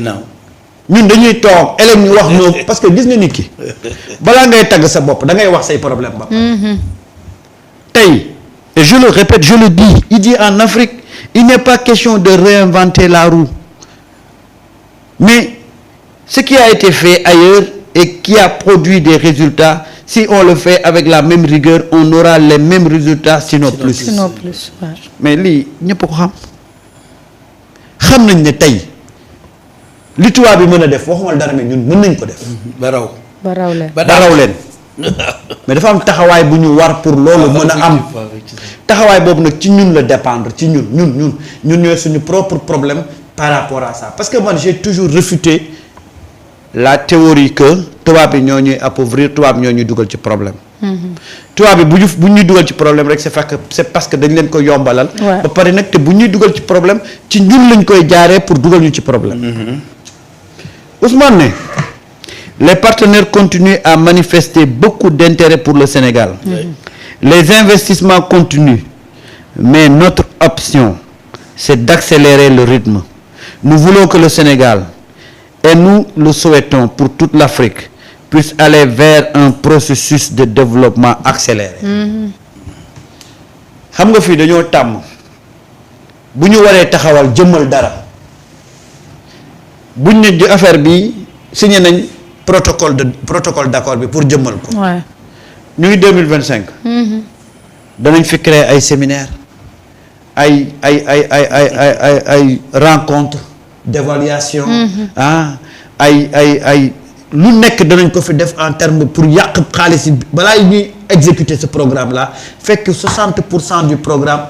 ñun dañuy toog élèves ñu wax ñoo parce que gis nga nit ki balaa ngay tagg sa bopp da ngay wax say problème ba tey et je le répète je le dis il dit en Afrique il n'est pas question de réinventer la roue mais ce qui a été fait ailleurs et qui a produit des résultats si on le fait avec la même rigueur on aura les mêmes résultats sinon plus Ouais. mais lii ñëpp ko xam nañ ne tey li tubaab bi mën a def waxumal dara mais ñun mën nañ ko def ba raw leen mais dafa am taxawaay bu ñu war pour loolu mën a am taxawaay boobu nag ci ñun la dépendre ci ñun ñooy suñu propre problème par rapport à ça parce que man j'ai toujours réfuté la théorie que tubaab bi ñoo ñuy appauvrir tubaab ñoo ñuy dugal ci problème tubaab bi bu ñuy dugal ci problème rek c'est parce que dañ leen ko yombalal ba pare nag te bu ñuy dugal ci problème ci ñun lañ koy jaaree pour dugal ñu ci problème Ousmane ne les partenaires continuent à manifester beaucoup d'intérêt pour le Sénégal. Les investissements continuent, mais notre option, c'est d'accélérer le rythme. Nous voulons que le Sénégal, et nous le souhaitons pour toute l'Afrique, puisse aller vers un processus de développement accéléré. xam nga fii dañoo tàmm bu ñu waree taxawal jëmmal dara buñ ne affaire bi signé nañ protocole d'accord bi pour jëmmal ko. ñu ngi 2025. danañ fi créer ay séminaire ay rencontre d'évaluation. ay lu nekk danañ ko fi def en terme pour yàq xaalis yi balaa ñuy exécuter ce programme là fekk 60% du programme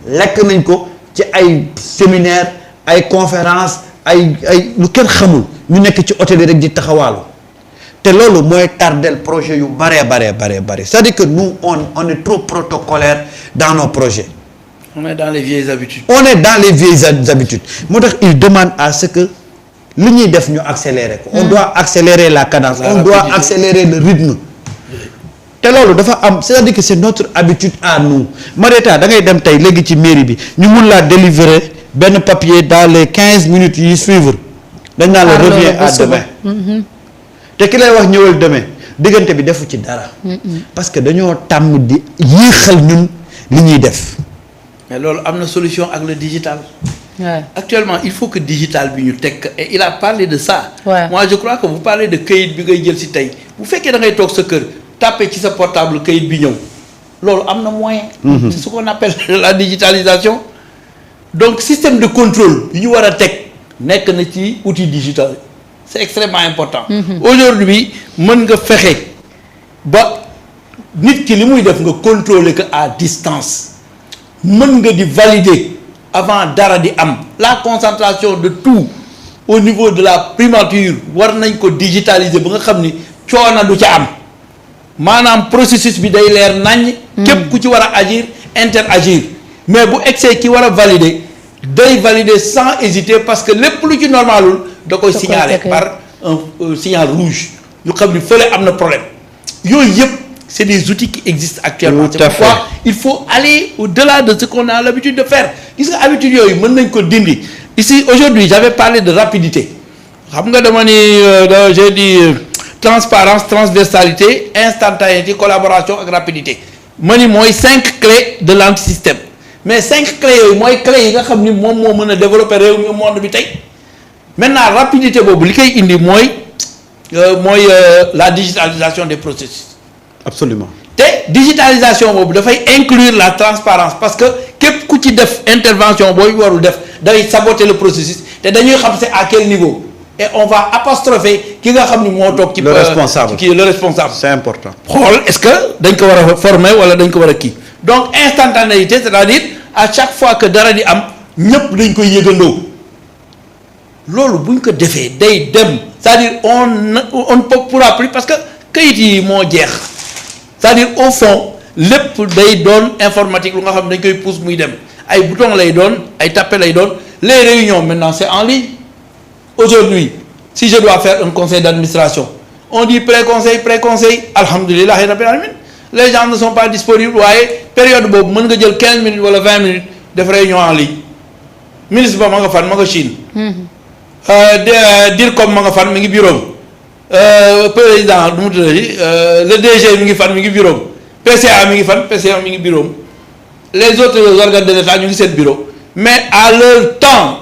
lekk nañ ko ci ay séminaire ay conférence ay lu kenn xamul ñu nekk ci hôtel yi rek di taxawaalu te loolu mooy tardel projet yu bare c'est-à-dire que nous on est trop protocolaire dans nos projets. On est dans les vieilles habitudes. moo tax il demande à ce que li ñuy def ñu accélérer ko. on doit accélérer la cadence. On doit accélérer le rythme. te loolu dafa am c'est-à-dire que c'est notre habitude à nous Marieta da ngay dem tey léegi ci mairie bi ñu mun laa délivrer benn papier dans les 15 minutes yi suivre dañ naan la reviens à demain. te ki lay wax ñëwal demain diggante bi defu ci dara. parce que dañoo tàmm di yéexal ñun li ñuy def. mais loolu am na solution ak le digital. Actuellement il faut que digital bi ñu teg et il a parlé de ça. Moi je crois que vous parlez de këyit bi ngay jël ci tey bu fekkee da ngay toog sa kër taper ci sa portable këyit bi ñëw loolu am na moyen. c'est ce qu'on appelle la digitalisation. Donc système de contrôle yu ñu war a teg nekk na ci outil digital c'est extrêmement important. Aujourd'hui mën nga fexe ba nit ki li muy def nga contrôler que à distance mën nga di valider avant dara di am la concentration de tout au niveau de la primature war nañ ko digitaliser ba nga xam ni coono du ca am maanaam processus bi day leer nañ. képp ku ci war a agir interagir mais bu egsee ki war a valider day valider sans hésiter parce que lépp lu ci normalul da koy signaler par un signal rouge ñu xam ni fële am na problème yooyu yëpp c'est des outils qui existent actuellement. C'est pourquoi il faut aller au-delà de ce qu'on a l'habitude de faire gis nga habitude yooyu mën nañ ko dindi ici aujourd'hui j'avais parlé de rapidité xam nga dama ni j'ai dit transparence transversalité instantanéité collaboration ak rapidité ma ni mooy 5 clés de l'antisystème mais 5 clés yooyu mooy clés yi nga xam ni moom moo mën a développer réew mi monde bi tey maintenant rapidité boobu li koy indi mooy la digitalisation des processus. Absolument. te digitalisation boobu dafay inclure la transparence parce que képp ku ci def intervention booy warul def day saboter le processus te dañuy xam c'est à quel niveau et on va apostropher ki nga xam ni moo toog ci. le responsable kii le responsable. c'est important. xool est-ce que dañ ko war a former wala dañ ko war a kii donc instantanéité c'est-à-dire à chaque fois que dara di am ñëpp dañ koy yëgandoo loolu buñ ko defee day dem c'est-à-dire on ne pourra plus parce que kayit yi moo jeex. C'est-à-dire au fond lépp day doon informatique lu nga xam ne dañ koy pousse muy dem ay boutons lay doon ay tapé lay doon les réunions maintenant c'est en ligne aujourd'hui si je dois faire un conseil d'administration on dit pré-conseil alhamdulillahi rabbil alamin les gens ne sont pas disponibles waaye période boobu mën nga jël 15 minutes wala 20 minutes def réunion en ligne ministre ba ma nga fan ma nga Chine dire comme ma nga fan mi ngi bureau président du mu tuddati le DG mi ngi fan mi ngi bureau PCA mi ngi fan PCA mi ngi bureau les autres organes de l'État ñu ngi seen bureau mais à leur temps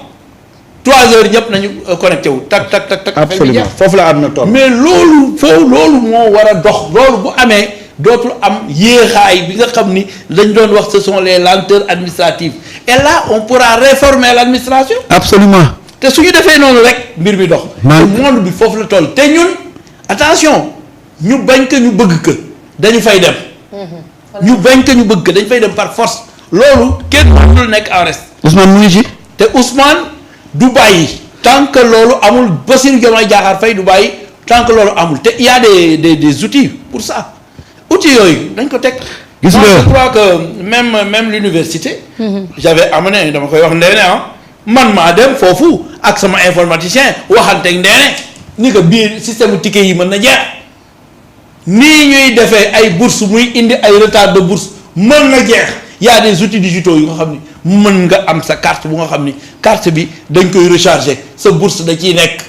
3 heures ñëpp nañu connecté wu tak tak tak tak. absolument foofu la am na toll. mais loolu moo war a dox loolu bu amee dootul am yéexaay bi nga xam ni dañ doon wax ce sont les lenteurs administratives et là on pourra réformer l'administration. absolument. te su ñu defee noonu rek mbir bi dox. te monde bi foofu la toll te ñun attention ñu bañ ko ñu bëgg ko dañu fay dem. ñu bañ ko ñu bëgg ko dañu fay dem par force. loolu kenn mënul nekk en reste. Ousmane mu ngi ci. te Ousmane du bàyyi tant que loolu amul Bassirou Diomaye Diakhar Faye du bàyyi tant que loolu amul te il y a des outils pour ça outils yooyu dañ ko teg. gis nga je crois que même l'université. j'avais amené dama koy wax ndeene man maa dem foofu ak sama informaticien waxanteeg ndeene ni que biir système ticket yi mën na jeex nii ñuy defee ay bourse muy indi ay retard de bourse mën na jeex. y a des outils digitaux yu nga xam ni mën nga am sa carte bu nga xam ni carte bi dañ koy recharger sa bourse da ciy nekk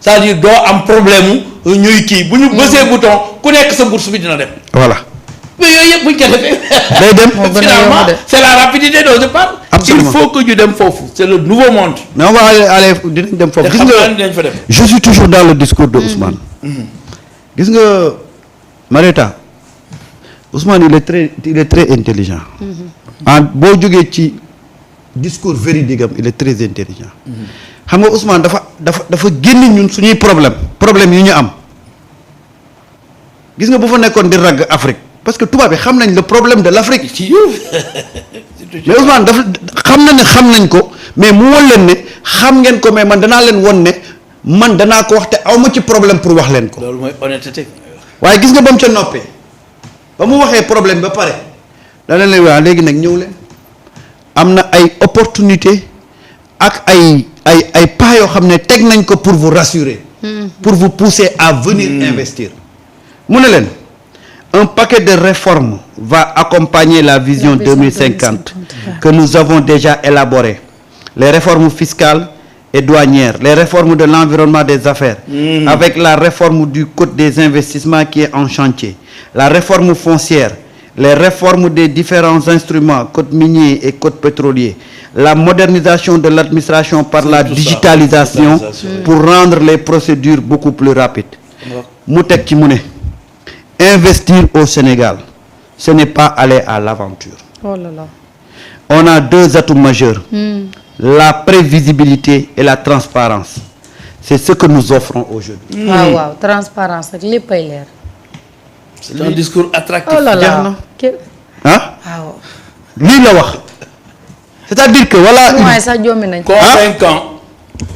c'est-à-dire doo am problème mu ñuy kii bu ñu bësee bouton ku nekk sa bourse bi dina dem. voilà. mais yooyu yëpp bu ñu ko defee. day dem finalement c'est la rapidité dont je parle. absolument il faut que ñu dem foofu c'est le nouveau monde. mais on va aller dinañ dem foofu. gis nga dinañ fa dem. je suis toujours dans le discours de Ousmane. gis nga Marieta. Ousmane il est très intelligent. boo jógee ci discours véridique am il est très intelligent. xam nga Ousmane dafa génn ñun suñuy problème yu ñu am gis nga bu fa nekkoon di ragg Afrique parce que tubaab bi xam nañ le problème de l'Afrique. mais Ousmane dafa xam nañ ko mais mu won leen ne xam ngeen ko mais man danaa leen won ne man danaa ko wax te aw ma ci problème pour wax leen ko. loolu mooy honnêteté. waaye gis nga ba mu ca noppee. ba mu waxee problème ba pare dana leen waa léegi nag ñëw leen am na ay opportunité ak ay pas yoo xam ne teg nañ ko pour vous rassurer. pour vous pousser à venir investir. mu ne leen un paquet de réformes va accompagner la vision 2050 que nous avons déjà élaborée. Les réformes fiscales et douanières, les réformes de l'environnement des affaires, avec la réforme du code des investissements qui est en chantier, la réforme foncière, les réformes des différents instruments, code minier et code pétrolier, la modernisation de l'administration par la digitalisation pour rendre les procédures beaucoup plus rapides. mu teg ci mu ne investir au Sénégal, ce n'est pas aller à l'aventure. Oh là là. On a 2 atouts majeurs. La prévisibilité et la transparence. C'est ce que nous offrons aujourd'hui. waaw transparence ak léppay leer. c'est un discours attractif. oh là là ah. waaw. lii la wax. c'est-à-dire que voilà. chinois yi sax jommi nañ. convaincant.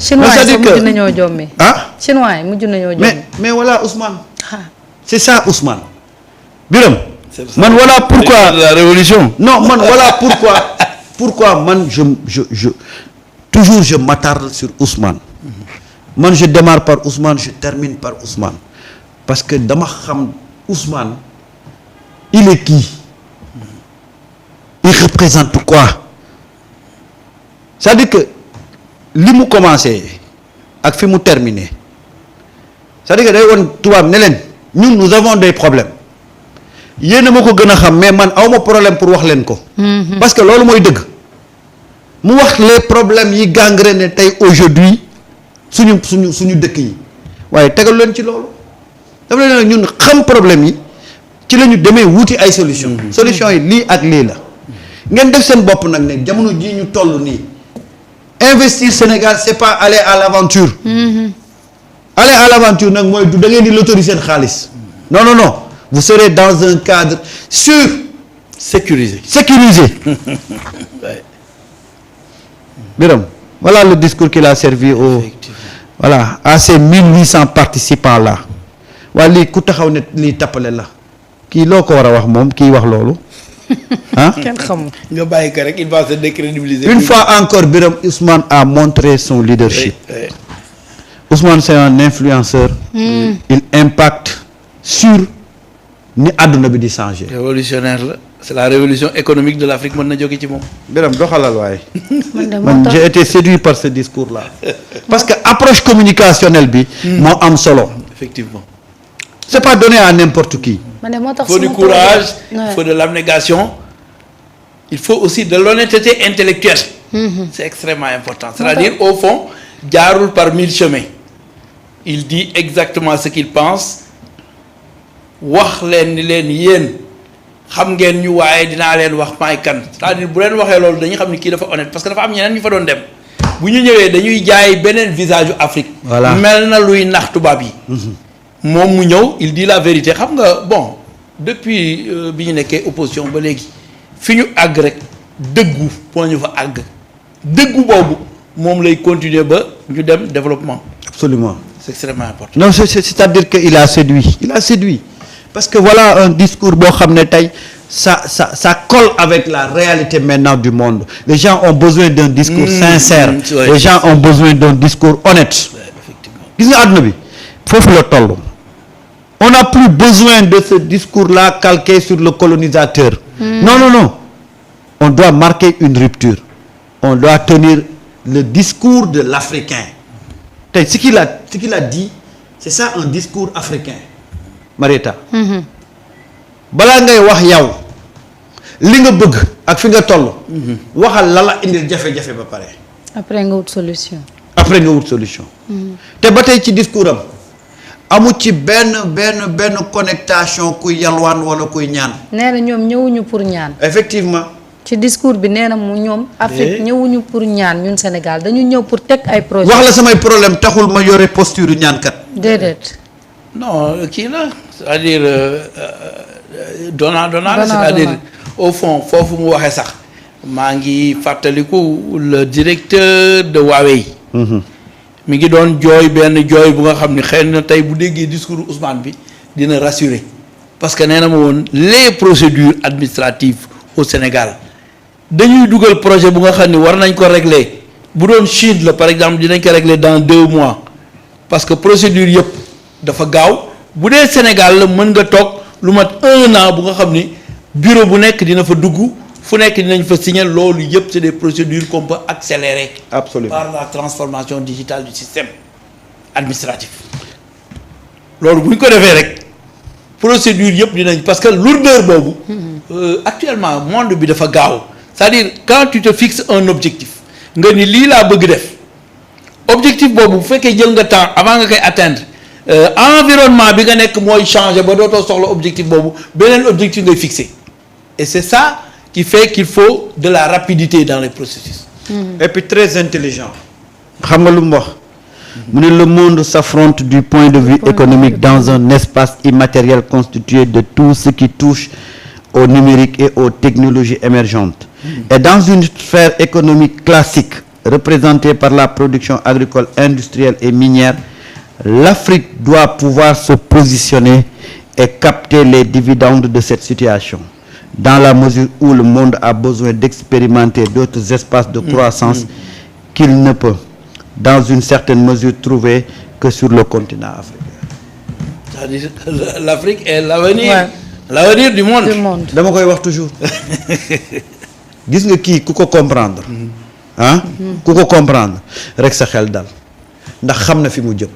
chinois yi sax mujj nañoo jommi. ah. chinois yi mujj nañoo jommi. mais voilà Ousmane. ah. c'est ça Ousmane. Biram. man voilà pourquoi la révolution. non man voilà pourquoi man je toujours je m'attarde sur Ousmane. man je démarre par Ousmane je termine par Ousmane parce que dama xam Ousmane il est qui il représente quoi c'est-à-dire que li mu commencé ak fi mu terminé c'est-à-dire que day woon tubaab ne leen ñun nous avons des problèmes yéen a ma ko gën a xam mais man awma problème pour wax leen ko. parce que loolu mooy dëgg mu wax les problèmes yi gangréné tey aujourd'hui suñu dëkk yi waaye tegal leen ci loolu dafa leen nag ñun xam problème yi ci la ñu demee wuti ay solution solution yi lii ak lii la ngeen def seen bopp nag ne jamono jii ñu toll nii investir Sénégal c'est pas aller à l'aventure. aller à l'aventure nag mooy du da ngeen di lotori seen xaalis non non non vous serez dans un cadre sûr sécurisé. Ouais. Biram voilà le discours qu'il a servi au voilà à ces 1800 participants là waa lii ku taxaw ne lii tappale la kii loo ko war a wax moom kii wax loolu ah. kenn xamul. nga bàyyi ko rek il va se décrédibiliser. une fois encore Biram Ousmane a montré son leadership. Oui. Ousmane c'est un influenceur. Il impacte sur ni àdduna bi di changer. révolutionnaire la. c'est la révolution économique de l'Afrique mën na jóge ci moom. Biram doxalal waaye. man j'ai été séduit par ce discours là. parce que approche communicationnelle bi. moo am solo. effectivement. c'est pas donné à n'importe qui. Il faut du courage, il faut de l'abnégation, il faut aussi de l'honnêteté intellectuelle. C'est extrêmement important. C'est-à-dire au fond jaarul par 1000 chemins. Il dit exactement ce qu'il pense. wax leen ni leen yéen xam ngeen ñu waaye dinaa leen wax maay kan c'est-à-dire bu leen waxee loolu dañuy xam ni kii dafa honnête parce que dafa am ñeneen ñu fa doon dem bu ñu ñëwee dañuy jaay beneen visage yu Afrique. voilà mel na luy nax tubaab yi. moom mu ñëw il dit la vérité xam nga bon depuis bi ñu nekkee opposition ba léegi fi ñu àgg rek dëggu moo ñu fa àgg dëggu boobu moom lay continuer ba ñu dem développement. absolument c'est extrêmement important. non c'est-à-dire que il a séduit parce que voilà un discours boo xam ne tey ça colle avec la réalité maintenant du monde les gens ont besoin d'un discours sincère. Les gens ont besoin d'un discours honnête. Effectivement. gis nga àdduna bi foofu la toll. On n'a plus besoin de ce discours-là calqué sur le colonisateur. Non. On doit marquer une rupture. On doit tenir le discours de l'Africain. Ce qu'il a dit, c'est ça un discours africain. Marieta. balaa ngay wax yow li nga bëgg ak fi nga toll. waxal la indil jafe-jafe ba pare. après nga wut solution. te ba tey ci discours am. amu ci benn connectation kuy yalwaan wala kuy ñaan. nee na ñoom ñëwuñu pour ñaan. effectivement. ci discours bi nee na mu ñoom. Afrique ñëwuñu pour ñaan ñun Sénégal dañu ñëw pour teg ay projet. wax la samay problème taxul ma yore posture ñaankat. déedéet. non kii la c'est-à-dire donnant c'est-à-dire au fond foofu mu waxee sax maa ngi fàttaliku le directeur de Huawei. mi ngi doon jooy benn jooy bu nga xam ni xëy na tey bu déggee discours Ousmane bi dina rassurer parce que nee na ma woon les procédures administratives au Sénégal dañuy dugal projet bu nga xam ni war nañ ko régler bu doon Chine la par exemple dinañ ko régler dans 2 mois parce que procédure yëpp dafa gaaw bu dee Sénégal la mën nga toog lu mat 1 an bu nga xam ni bureau bu nekk dina fa dugg fu nekk dinañ fa signer loolu yëpp c'est des procédures qu'on peut accélérer. Absolument. Par la transformation digitale du système administratif. loolu bu ñu ko defee rek procédure yëpp dinañ parce que lourdeur boobu. actuellement monde bi dafa gaaw c'est-à-dire quand tu te fixes un objectif nga ni lii laa bëgg def objectif boobu bu fekkee jël nga temps avant nga koy atteindre environnement bi nga nekk mooy changer ba dootoo soxla objectif boobu beneen objectif ngay fixer et c'est ça. qui fait qu'il faut de la rapidité dans les processus. Et puis très intelligent. xam nga lu mu wax. mu ne le monde s'affronte du point de vue économique dans un espace immatériel constitué de tout ce qui touche au numérique et aux technologies émergentes. Et dans une sphère économique classique représentée par la production agricole, industrielle et minière, l'Afrique doit pouvoir se positionner et capter les dividendes de cette situation. Dans la mesure où le monde a besoin d'expérimenter d'autres espaces de croissance qu'il ne peut, dans une certaine mesure, trouver que sur le continent africain. C'est-à-dire l'Afrique est l'avenir, l'avenir du monde. dama koy wax toujours gis nga kii ku ko comprendre ku ko comprendre rek sa xel dal ndax xam na fi mu jëm.